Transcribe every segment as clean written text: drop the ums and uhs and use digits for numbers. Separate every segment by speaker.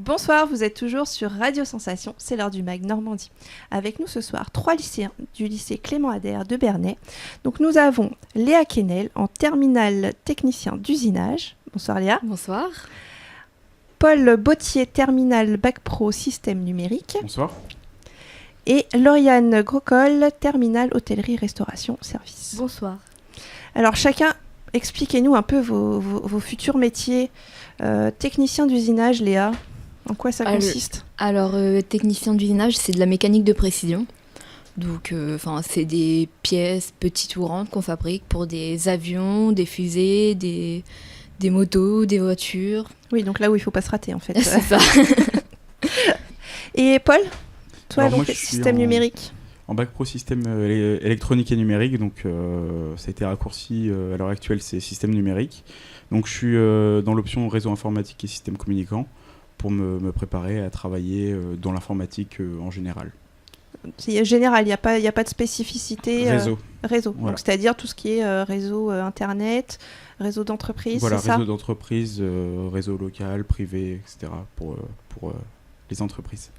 Speaker 1: Bonsoir, vous êtes toujours sur Radio Sensation, c'est l'heure du MAG Normandie. Avec nous ce soir, 3 lycéens du lycée Clément Ader de Bernay. Donc nous avons Léa Quesnel en terminale technicien d'usinage. Bonsoir Léa.
Speaker 2: Bonsoir.
Speaker 1: Paul Bottier, terminale Bac Pro système numérique.
Speaker 3: Bonsoir.
Speaker 1: Et Lauriane Grocol, terminale hôtellerie restauration service.
Speaker 2: Bonsoir.
Speaker 1: Alors chacun, expliquez-nous un peu vos futurs métiers. Technicien d'usinage, Léa, en quoi ça consiste ?
Speaker 2: Alors, technicien d'usinage, c'est de la mécanique de précision. Donc, c'est des pièces petites ou grandes qu'on fabrique pour des avions, des fusées, des motos, des voitures.
Speaker 1: Oui, donc là où il ne faut pas se rater, en fait.
Speaker 2: C'est ça.
Speaker 1: Et Paul, toi,
Speaker 3: Alors,
Speaker 1: donc, système numérique.
Speaker 3: En bac pro système électronique et numérique, donc ça a été raccourci, à l'heure actuelle c'est système numérique. Donc je suis dans l'option réseau informatique et système communicant pour me préparer à travailler dans l'informatique en général.
Speaker 1: C'est général, il n'y a pas de spécificité. Réseau.
Speaker 3: Voilà.
Speaker 1: Donc c'est-à-dire tout ce qui est réseau internet, réseau d'entreprise,
Speaker 3: voilà,
Speaker 1: c'est
Speaker 3: réseau
Speaker 1: ça ?
Speaker 3: d'entreprise, réseau local, privé, etc. pour les entreprises.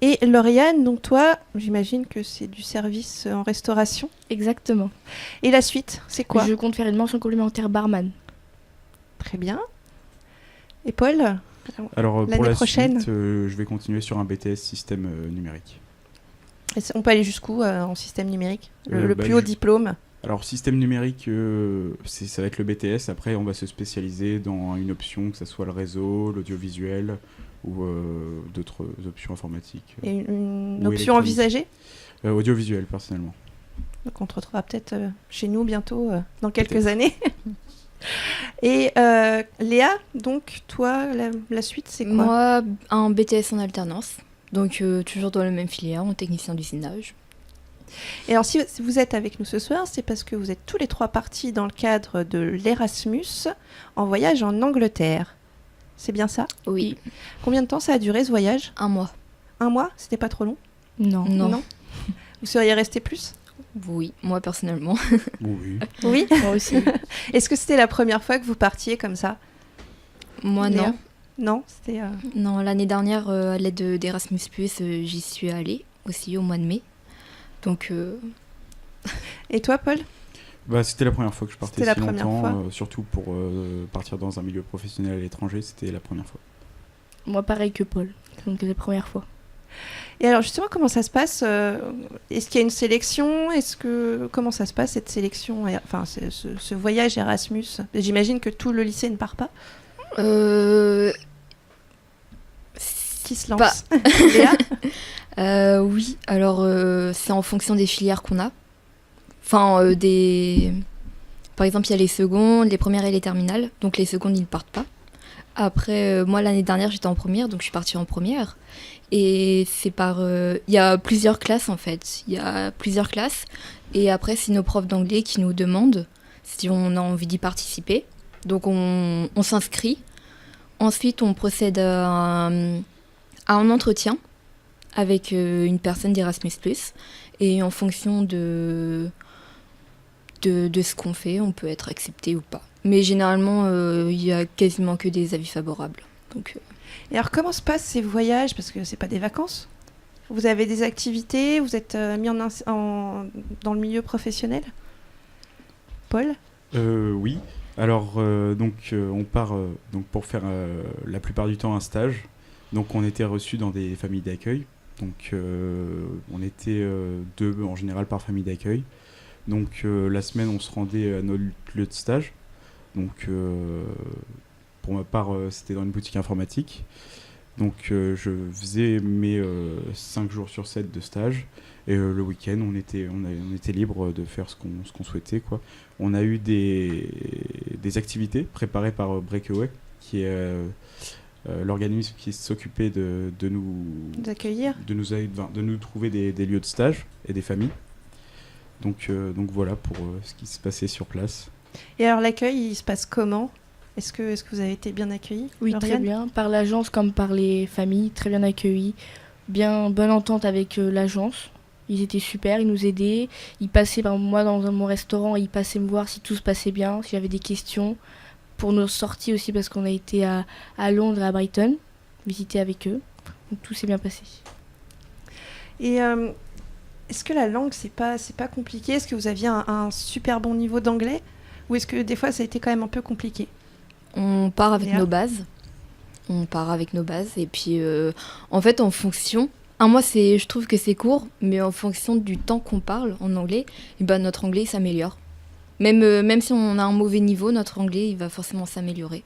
Speaker 1: Et Lauriane, donc toi, j'imagine que c'est du service en restauration.
Speaker 4: Exactement.
Speaker 1: Et la suite, c'est quoi ?
Speaker 4: Je compte faire une mention complémentaire barman.
Speaker 1: Très bien. Et Paul ?
Speaker 3: Alors pour la
Speaker 1: prochaine.
Speaker 3: suite, je vais continuer sur un BTS système numérique.
Speaker 1: On peut aller jusqu'où en système numérique ? Le plus haut diplôme ?
Speaker 3: Alors système numérique, ça va être le BTS. Après, on va se spécialiser dans une option, que ce soit le réseau, l'audiovisuel ou d'autres options informatiques.
Speaker 1: Et une option envisagée ?
Speaker 3: Audiovisuel, personnellement.
Speaker 1: Donc on te retrouvera peut-être chez nous bientôt, dans quelques années. Et Léa, donc toi, la suite, c'est quoi ?
Speaker 2: Moi, un BTS en alternance. Donc toujours dans la même filière, en technicien d'usinage.
Speaker 1: Et alors si vous êtes avec nous ce soir, c'est parce que vous êtes tous les trois partis dans le cadre de l'Erasmus en voyage en Angleterre. C'est bien ça ?
Speaker 2: Oui.
Speaker 1: Combien de temps ça a duré ce voyage ?
Speaker 2: 1 mois.
Speaker 1: 1 mois ? C'était pas trop long ?
Speaker 4: Non.
Speaker 1: Vous seriez resté plus ?
Speaker 2: Oui, moi personnellement.
Speaker 3: Oui.
Speaker 1: Oui ?
Speaker 4: Moi aussi.
Speaker 1: Est-ce que c'était la première fois que vous partiez comme ça ?
Speaker 2: Moi
Speaker 1: Léa ?
Speaker 2: non.
Speaker 1: Non, c'était...
Speaker 2: Non, l'année dernière, à l'aide d'Erasmus+, j'y suis allée aussi au mois de mai. Donc...
Speaker 1: Et toi, Paul ?
Speaker 3: C'était la première fois que je partais
Speaker 1: C'était
Speaker 3: si
Speaker 1: la première
Speaker 3: longtemps,
Speaker 1: fois.
Speaker 3: surtout pour partir dans un milieu professionnel à l'étranger, c'était la première fois.
Speaker 4: Moi, pareil que Paul. Donc, c'est la première fois.
Speaker 1: Et alors justement, comment ça se passe ? Est-ce qu'il y a une sélection ? Comment ça se passe cette sélection ? Enfin, ce voyage Erasmus ? J'imagine que tout le lycée ne part pas. Qui se lance ? Léa ?
Speaker 2: Oui, alors c'est en fonction des filières qu'on a. Par exemple, il y a les secondes, les premières et les terminales. Donc les secondes, ils ne partent pas. Après, moi, l'année dernière, j'étais en première, donc je suis partie en première. Et c'est il y a plusieurs classes, en fait. Il y a plusieurs classes. Et après, c'est nos profs d'anglais qui nous demandent si on a envie d'y participer. Donc on s'inscrit. Ensuite, on procède à un entretien avec une personne d'Erasmus+. Et en fonction de ce qu'on fait, on peut être accepté ou pas. Mais généralement, il y a quasiment que des avis favorables. Donc,
Speaker 1: Et alors, comment se passent ces voyages ? Parce que c'est pas des vacances. Vous avez des activités ? Vous êtes mis dans le milieu professionnel ? Paul ?
Speaker 3: Oui. Alors, on part pour faire la plupart du temps un stage. Donc, on était reçus dans des familles d'accueil. Donc, on était 2 en général par famille d'accueil. Donc, la semaine, on se rendait à notre lieu de stage. Donc, pour ma part, c'était dans une boutique informatique. Donc, je faisais mes 5 jours sur 7 de stage. Et le week-end, on était libre de faire ce qu'on souhaitait, quoi. On a eu des activités préparées par Breakaway, qui est l'organisme qui s'occupait de nous trouver des lieux de stage et des familles. Donc voilà pour ce qui se passait sur place.
Speaker 1: Et alors l'accueil, il se passe comment ? Est-ce que vous avez été bien accueillis ?
Speaker 4: Oui,
Speaker 1: Lauriane ?
Speaker 4: très bien. Par l'agence comme par les familles, très bien accueillis. Bonne entente avec l'agence. Ils étaient super, ils nous aidaient. Ils passaient, moi dans mon restaurant, ils passaient me voir si tout se passait bien, si j'avais des questions. Pour nos sorties aussi, parce qu'on a été à Londres et à Brighton. visiter avec eux. Donc tout s'est bien passé.
Speaker 1: Et est-ce que la langue, c'est pas compliqué? Est-ce que vous aviez un super bon niveau d'anglais? Ou est-ce que des fois, ça a été quand même un peu compliqué?
Speaker 2: On part avec
Speaker 1: Léa?
Speaker 2: nos bases. On part avec nos bases. Et puis, en fait, en fonction... Un mois, je trouve que c'est court, mais en fonction du temps qu'on parle en anglais, et ben, notre anglais s'améliore. Même si on a un mauvais niveau, notre anglais, il va forcément s'améliorer.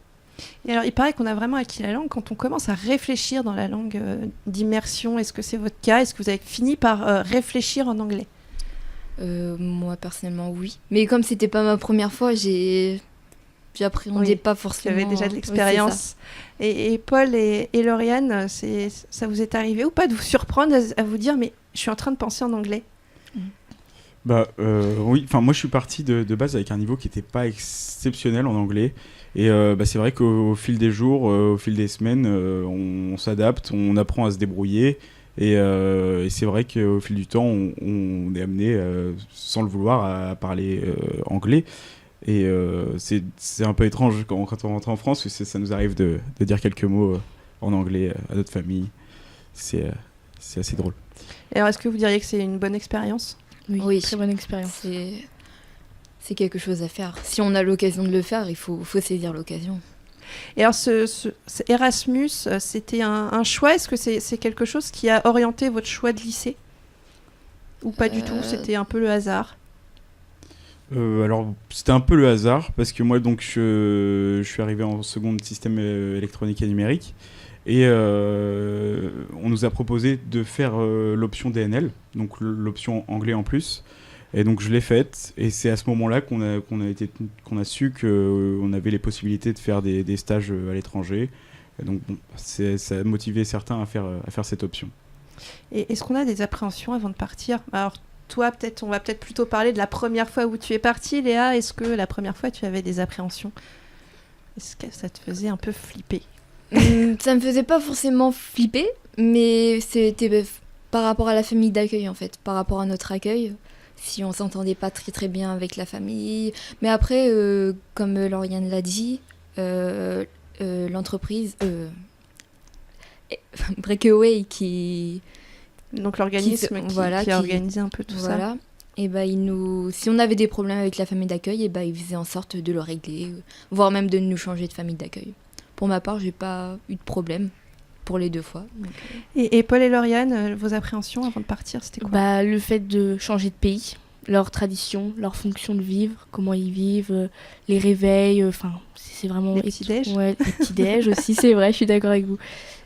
Speaker 1: Et alors, il paraît qu'on a vraiment acquis la langue quand on commence à réfléchir dans la langue d'immersion. Est-ce que c'est votre cas? Est-ce que vous avez fini par réfléchir en anglais?
Speaker 2: Moi, personnellement, oui. Mais comme c'était pas ma première fois, j'appréhendais pas
Speaker 1: Vous
Speaker 2: forcément.
Speaker 1: avez déjà de
Speaker 2: Oui,
Speaker 1: l'expérience. Et Paul et Lauriane, ça vous est arrivé ou pas de vous surprendre à vous dire, mais je suis en train de penser en anglais?
Speaker 3: Oui, enfin moi je suis parti de base avec un niveau qui n'était pas exceptionnel en anglais. Et c'est vrai qu'au fil des jours, au fil des semaines, on s'adapte, on apprend à se débrouiller. Et c'est vrai qu'au fil du temps, on est amené, sans le vouloir, à parler anglais. Et c'est un peu étrange quand on rentre en France, parce que ça nous arrive de dire quelques mots en anglais à notre famille. C'est assez drôle.
Speaker 1: Et alors, est-ce que vous diriez que c'est une bonne expérience?
Speaker 2: Oui.
Speaker 4: Très bonne expérience.
Speaker 2: C'est quelque chose à faire. Si on a l'occasion de le faire, il faut saisir l'occasion.
Speaker 1: Et alors, ce Erasmus, c'était un choix? Est-ce que c'est quelque chose qui a orienté votre choix de lycée? Ou pas du tout? C'était un peu le hasard?
Speaker 3: Alors, c'était un peu le hasard, parce que moi, donc, je suis arrivé en seconde système électronique et numérique, et on nous a proposé de faire l'option DNL, donc l'option anglais en plus, et donc je l'ai faite, et c'est à ce moment-là qu'on a su qu'on avait les possibilités de faire des stages à l'étranger, et donc bon, ça a motivé certains à faire cette option. Et
Speaker 1: est-ce qu'on a des appréhensions avant de partir? Alors, toi, on va peut-être plutôt parler de la première fois où tu es partie, Léa. Est-ce que la première fois, tu avais des appréhensions? Est-ce que ça te faisait un peu flipper?
Speaker 2: Ça me faisait pas forcément flipper, mais c'était par rapport à la famille d'accueil, en fait, par rapport à notre accueil. Si on s'entendait pas très très bien avec la famille. Mais après, comme Lauriane l'a dit, l'entreprise Breakaway
Speaker 1: Donc l'organisme qui a organisé un peu tout ça.
Speaker 2: Et si on avait des problèmes avec la famille d'accueil, il faisait en sorte de le régler, voire même de nous changer de famille d'accueil. Pour ma part, j'ai pas eu de problème pour les 2 fois. Donc...
Speaker 1: Et Paul et Lauriane, vos appréhensions avant de partir, c'était quoi?
Speaker 4: Le fait de changer de pays, leurs traditions, leur fonction de vivre, comment ils vivent, les réveils, c'est vraiment...
Speaker 1: Les petits-déj?
Speaker 4: Ouais, les petits-déj aussi, c'est vrai, je suis d'accord avec vous.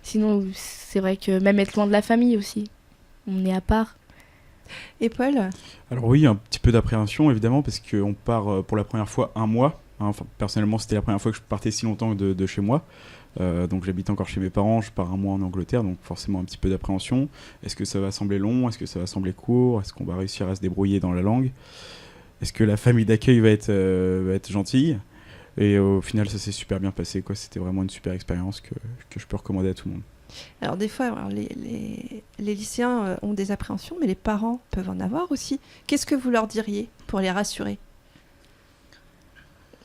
Speaker 4: Sinon, c'est vrai que même être loin de la famille aussi. On est à part.
Speaker 1: Et Paul?
Speaker 3: Alors oui, un petit peu d'appréhension évidemment, parce qu'on part pour la première fois un mois. Personnellement, c'était la première fois que je partais si longtemps de chez moi. Donc j'habite encore chez mes parents, je pars un mois en Angleterre, donc forcément un petit peu d'appréhension. Est-ce que ça va sembler long? Est-ce que ça va sembler court? Est-ce qu'on va réussir à se débrouiller dans la langue? Est-ce que la famille d'accueil va être gentille? Et au final, ça s'est super bien passé, quoi. C'était vraiment une super expérience que je peux recommander à tout le monde.
Speaker 1: Alors des fois, les lycéens ont des appréhensions, mais les parents peuvent en avoir aussi. Qu'est-ce que vous leur diriez pour les rassurer?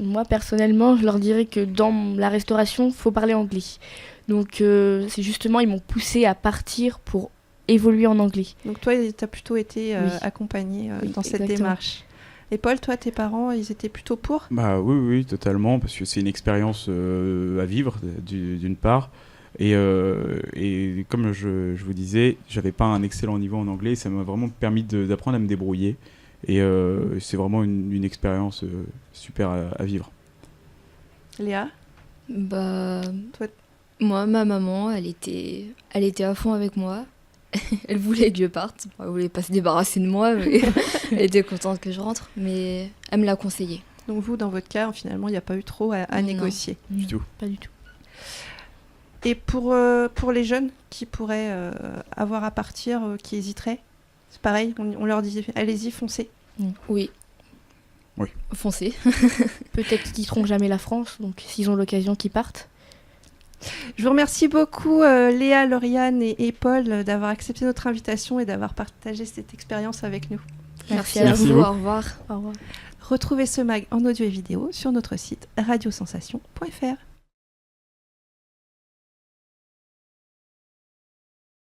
Speaker 4: Moi, personnellement, je leur dirais que dans la restauration, il faut parler anglais. Donc, c'est justement, ils m'ont poussé à partir pour évoluer en anglais.
Speaker 1: Donc toi, tu as plutôt été accompagné dans cette démarche. Et Paul, toi, tes parents, ils étaient plutôt pour?
Speaker 3: Oui, totalement, parce que c'est une expérience à vivre, d'une part. Et comme je vous disais, j'avais pas un excellent niveau en anglais, ça m'a vraiment permis d'apprendre à me débrouiller. Et c'est vraiment une expérience super à vivre.
Speaker 1: Léa?
Speaker 2: Toi... Moi, ma maman, elle était à fond avec moi. Elle voulait que je parte. Elle voulait pas se débarrasser de moi, mais elle était contente que je rentre. Mais elle me l'a conseillé.
Speaker 1: Donc vous, dans votre cas, finalement, il n'y a pas eu trop à négocier?
Speaker 3: Du tout.
Speaker 4: Pas du tout.
Speaker 1: Et pour les jeunes qui pourraient avoir à partir, qui hésiteraient, c'est pareil, on leur dit allez-y, foncez.
Speaker 2: Oui. Foncez.
Speaker 4: Peut-être qu'ils quitteront jamais la France, donc s'ils ont l'occasion, qu'ils partent.
Speaker 1: Je vous remercie beaucoup Léa, Lauriane et Paul d'avoir accepté notre invitation et d'avoir partagé cette expérience avec nous.
Speaker 2: Merci à vous. Au revoir.
Speaker 1: Retrouvez ce mag en audio et vidéo sur notre site radiosensation.fr.